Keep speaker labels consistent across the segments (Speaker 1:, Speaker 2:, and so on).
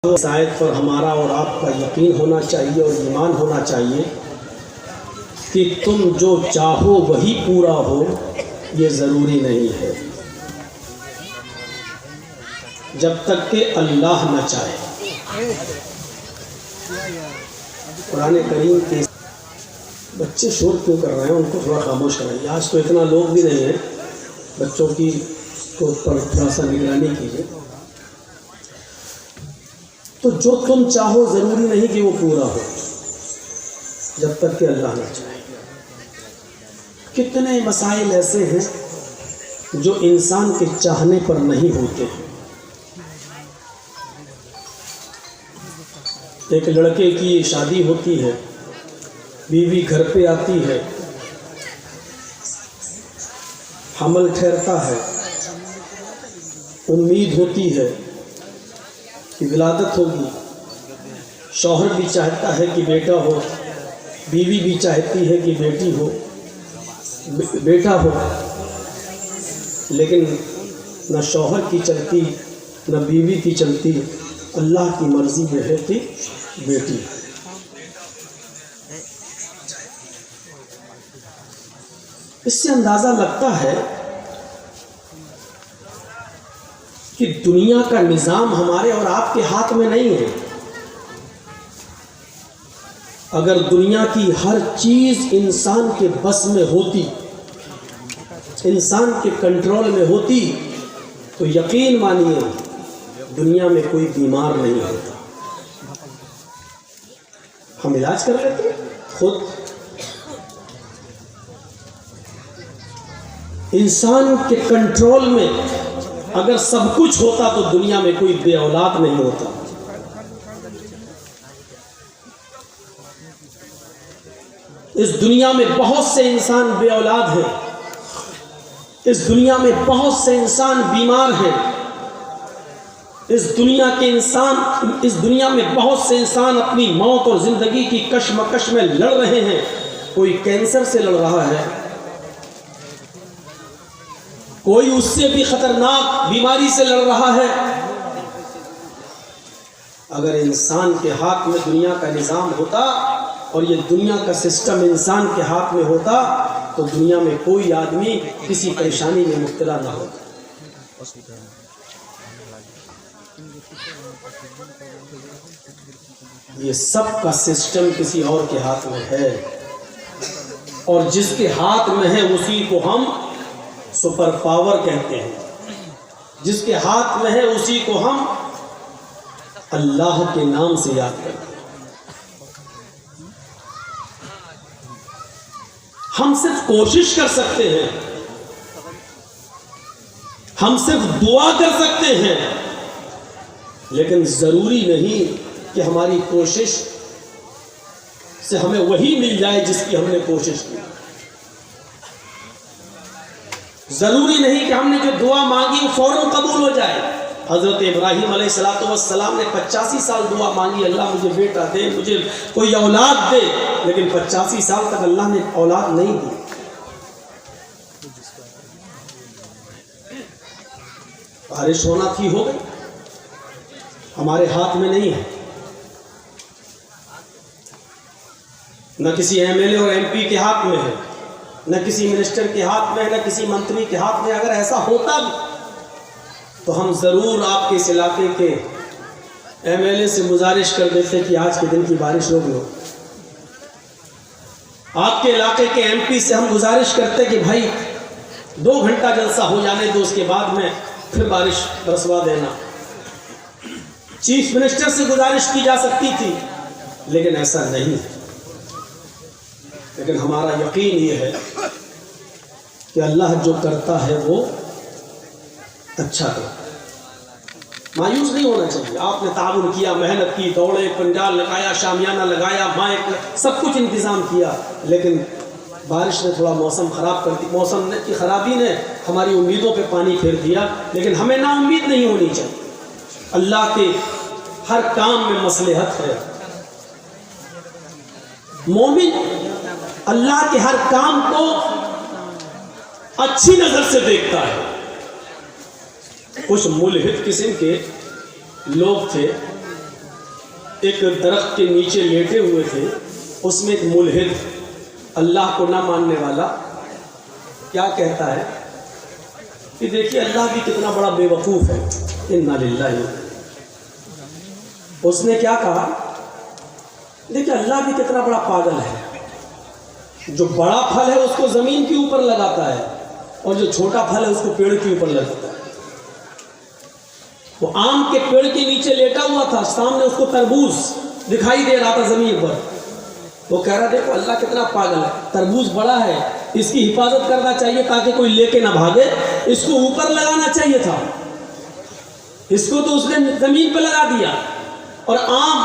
Speaker 1: اس آیت پر ہمارا اور آپ کا یقین ہونا چاہیے اور ایمان ہونا چاہیے کہ تم جو چاہو وہی پورا ہو، یہ ضروری نہیں ہے جب تک کہ اللہ نہ چاہے۔ قرآن کریم کے بچے شور کیوں کر رہے ہیں؟ ان کو تھوڑا خاموش کرائیے۔ آج تو اتنا لوگ بھی نہیں ہیں، بچوں کی کو پر تھوڑا سا نگرانی کیجیے۔ تو جو تم چاہو ضروری نہیں کہ وہ پورا ہو جب تک کہ اللہ نہ چاہے۔ کتنے مسائل ایسے ہیں جو انسان کے چاہنے پر نہیں ہوتے ہیں۔ ایک لڑکے کی شادی ہوتی ہے، بیوی گھر پہ آتی ہے، حمل ٹھہرتا ہے، امید ہوتی ہے کہ ولادت ہوگی، شوہر بھی چاہتا ہے کہ بیٹا ہو، بیوی بھی چاہتی ہے کہ بیٹی ہو، بیٹا ہو، لیکن نہ شوہر کی چلتی نہ بیوی کی چلتی، اللہ کی مرضی میں ہے کہ بیٹی۔ اس سے اندازہ لگتا ہے کہ دنیا کا نظام ہمارے اور آپ کے ہاتھ میں نہیں ہے۔ اگر دنیا کی ہر چیز انسان کے بس میں ہوتی، انسان کے کنٹرول میں ہوتی، تو یقین مانیے دنیا میں کوئی بیمار نہیں ہوتا۔ ہم علاج کر لیتے خود۔ انسان کے کنٹرول میں اگر سب کچھ ہوتا تو دنیا میں کوئی بے اولاد نہیں ہوتا۔ اس دنیا میں بہت سے انسان بے اولاد ہیں، اس دنیا میں بہت سے انسان بیمار ہیں، اس دنیا میں بہت سے انسان اپنی موت اور زندگی کی کشمکش میں لڑ رہے ہیں۔ کوئی کینسر سے لڑ رہا ہے، کوئی اس سے بھی خطرناک بیماری سے لڑ رہا ہے۔ اگر انسان کے ہاتھ میں دنیا کا نظام ہوتا اور یہ دنیا کا سسٹم انسان کے ہاتھ میں ہوتا تو دنیا میں کوئی آدمی کسی پریشانی میں مبتلا نہ ہوتا۔ یہ سب کا سسٹم کسی اور کے ہاتھ میں ہے، اور جس کے ہاتھ میں ہے اسی کو ہم سپر پاور کہتے ہیں۔ جس کے ہاتھ میں ہے اسی کو ہم اللہ کے نام سے یاد کرتے ہیں۔ ہم صرف کوشش کر سکتے ہیں، ہم صرف دعا کر سکتے ہیں، لیکن ضروری نہیں کہ ہماری کوشش سے ہمیں وہی مل جائے جس کی ہم نے کوشش کی۔ ضروری نہیں کہ ہم نے جو دعا مانگی وہ فوراً قبول ہو جائے۔ حضرت ابراہیم علیہ السلام نے 85 سال دعا مانگی، اللہ مجھے بیٹا دے، مجھے کوئی اولاد دے، لیکن 85 سال تک اللہ نے اولاد نہیں دی۔ بارش ہونا تھی، ہو گئی، ہمارے ہاتھ میں نہیں ہے۔ نہ کسی ایم ایل اے اور ایم پی کے ہاتھ میں ہے، نہ کسی منسٹر کے ہاتھ میں ہے، نہ کسی منتری کے ہاتھ میں۔ اگر ایسا ہوتا بھی تو ہم ضرور آپ کے اس علاقے کے ایم ایل اے سے گزارش کر دیتے کہ آج کے دن کی بارش روک لو۔ آپ کے علاقے کے ایم پی سے ہم گزارش کرتے کہ بھائی 2 گھنٹہ جلسہ ہو جانے دو، اس کے بعد میں پھر بارش برسوا دینا۔ چیف منسٹر سے گزارش کی جا سکتی تھی، لیکن ایسا نہیں۔ لیکن ہمارا یقین یہ ہے کہ اللہ جو کرتا ہے وہ اچھا کرتا ہے۔ مایوس نہیں ہونا چاہیے۔ آپ نے تعاون کیا، محنت کی، دوڑے، پنڈال لگایا، شامیانہ لگایا، مائک، سب کچھ انتظام کیا، لیکن بارش نے تھوڑا موسم خراب کر دی۔ موسم کی خرابی نے ہماری امیدوں پہ پانی پھیر دیا، لیکن ہمیں نا امید نہیں ہونی چاہیے۔ اللہ کے ہر کام میں مصلحت ہے۔ مومن اللہ کے ہر کام کو اچھی نظر سے دیکھتا ہے۔ کچھ ملحد قسم کے لوگ تھے ایک درخت کے نیچے لیٹے ہوئے تھے، اس میں ایک ملحد، اللہ کو نہ ماننے والا، کیا کہتا ہے کہ دیکھیے اللہ بھی کتنا بڑا بے وقوف ہے، انا للہ۔ اس نے کیا کہا، دیکھیے اللہ بھی کتنا بڑا پاگل ہے، جو بڑا پھل ہے اس کو زمین کے اوپر لگاتا ہے اور جو چھوٹا پھل ہے اس کو پیڑ کے اوپر لگاتا ہے۔ وہ آم کے پیڑ کے نیچے لیٹا ہوا تھا، سامنے اس کو تربوز دکھائی دے رہا تھا زمین پر، وہ کہہ رہا دیکھو اللہ کتنا پاگل ہے، تربوز بڑا ہے، اس کی حفاظت کرنا چاہیے تاکہ کوئی لے کے نہ بھاگے، اس کو اوپر لگانا چاہیے تھا، اس کو تو اس نے زمین پہ لگا دیا، اور آم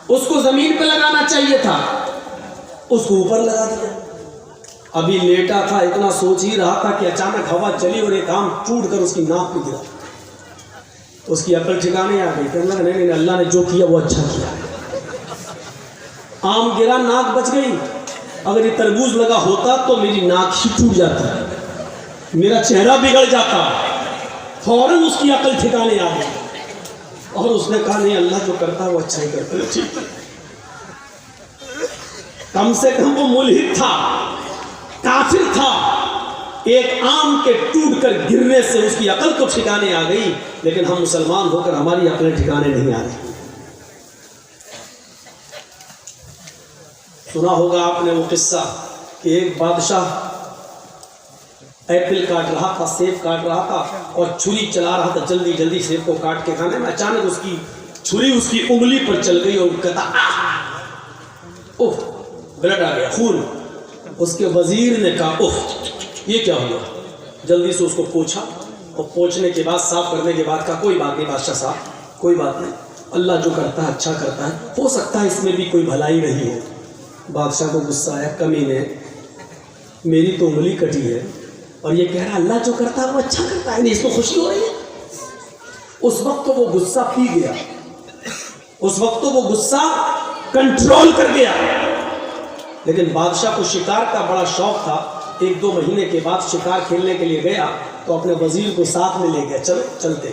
Speaker 1: اس کو زمین پہ لگانا چاہیے تھا، اس کو اوپر لگا دیا۔ ابھی لیٹا تھا، اتنا سوچ ہی رہا تھا کہ اچانک ہوا چلی اور ایک آم ٹوٹ کر اس کی ناک پہ گرا۔ اس کی عقل ٹھکانے آ گئی، کہنے لگا نہیں اللہ نے جو کیا وہ اچھا کیا۔ آم گرا، ناک بچ گئی، اگر یہ تربوز لگا ہوتا تو میری ناک ہی ٹوٹ جاتا، میرا چہرہ بگڑ جاتا۔ فوراً اس کی عقل ٹھکانے آ گئی اور اس نے کہا نہیں اللہ جو کرتا ہے وہ اچھا ہی کرتا ہے، ٹھیک ہے۔ کم سے کم وہ ملحد تھا، کافر تھا، ایک آم کے ٹوٹ کر گرنے سے اس کی عقل تو ٹھکانے آ گئی، لیکن ہم مسلمان ہو کر ہماری عقلیں ٹھکانے نہیں آ رہی۔ سنا ہوگا آپ نے وہ قصہ کہ ایک بادشاہ ایپل کاٹ رہا تھا، سیب کاٹ رہا تھا اور چھری چلا رہا تھا جلدی جلدی سیب کو کاٹ کے کھانے میں، اچانک اس کی چھری اس کی انگلی پر چل گئی اور کہتا اوف، بلڈ آ گیا، خون۔ اس کے وزیر نے کہا اوف یہ کیا ہوا، جلدی سے اس کو پوچھا اور پوچھنے کے بعد صاف کرنے کے بعد کہا کوئی بات نہیں بادشاہ صاحب، کوئی بات نہیں، اللہ جو کرتا ہے اچھا کرتا ہے، ہو سکتا ہے اس میں بھی کوئی بھلائی رہی ہو۔ بادشاہ کو غصہ آیا، کمینے میری تو انگلی کٹی ہے اور یہ کہہ رہا اللہ جو کرتا ہے وہ اچھا کرتا ہے، نہیں اس کو خوشی ہو رہی ہے۔ اس وقت تو وہ غصہ پی گیا، اس وقت تو وہ غصہ کنٹرول کر گیا، لیکن بادشاہ کو شکار کا بڑا شوق تھا۔ ایک دو مہینے کے بعد شکار کھیلنے کے لیے گیا تو اپنے وزیر کو ساتھ میں لے گیا، چلو چلتے۔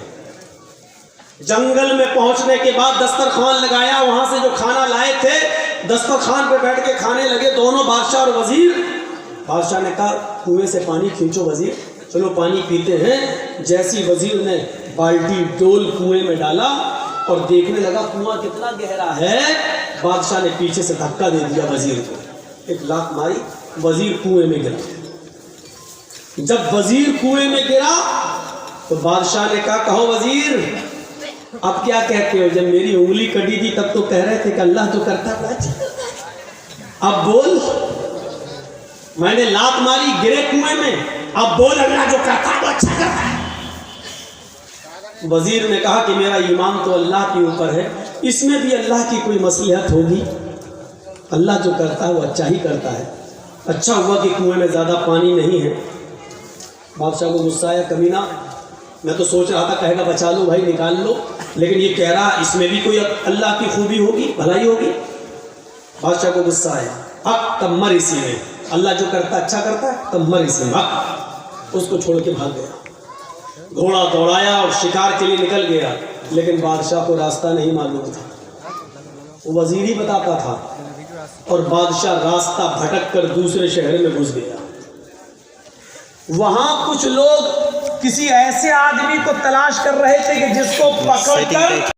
Speaker 1: جنگل میں پہنچنے کے بعد دسترخوان لگایا، وہاں سے جو کھانا لائے تھے دسترخوان پہ بیٹھ کے کھانے لگے دونوں، بادشاہ اور وزیر۔ بادشاہ نے کہا کنویں سے پانی کھینچو وزیر، چلو پانی پیتے ہیں۔ جیسی وزیر نے بالٹی ڈول کنویں میں ڈالا اور دیکھنے لگا کنواں کتنا گہرا ہے، بادشاہ نے پیچھے سے دھکا دے دیا وزیر کو، ایک لات ماری، وزیر کنویں میں گرا۔ جب وزیر کنویں میں گرا تو بادشاہ نے کہا کہو وزیر اب کیا کہتے ہو، جب میری انگلی کٹی تھی تب تو کہہ رہے تھے کہ اللہ جو کرتا ہے اچھا کرتا ہے، اب بول میں نے لات ماری گرے کنویں میں، اب بول اللہ جو کرتا ہے وہ اچھا کرتا ہے۔ وزیر نے کہا کہ میرا ایمان تو اللہ کے اوپر ہے، اس میں بھی اللہ کی کوئی مصلحت ہوگی، اللہ جو کرتا ہے وہ اچھا ہی کرتا ہے، اچھا ہوا کہ کنویں میں زیادہ پانی نہیں ہے۔ بادشاہ کو غصہ آیا، کمینہ میں تو سوچ رہا تھا کہے گا بچا لو بھائی نکال لو، لیکن یہ کہہ رہا اس میں بھی کوئی اللہ کی خوبی ہوگی، بھلائی ہوگی۔ بادشاہ کو غصہ آیا، حق تب مر اسی میں، اللہ جو کرتا اچھا کرتا ہے تب مر اسی میں، حق۔ اس کو چھوڑ کے بھاگ گیا، گھوڑا دوڑایا اور شکار کے لیے نکل گیا، لیکن بادشاہ کو راستہ نہیں معلوم تھا، وہ وزیر ہی بتاتا تھا، اور بادشاہ راستہ بھٹک کر دوسرے شہر میں گھس گیا۔ وہاں کچھ لوگ کسی ایسے آدمی کو تلاش کر رہے تھے کہ جس کو پکڑ کر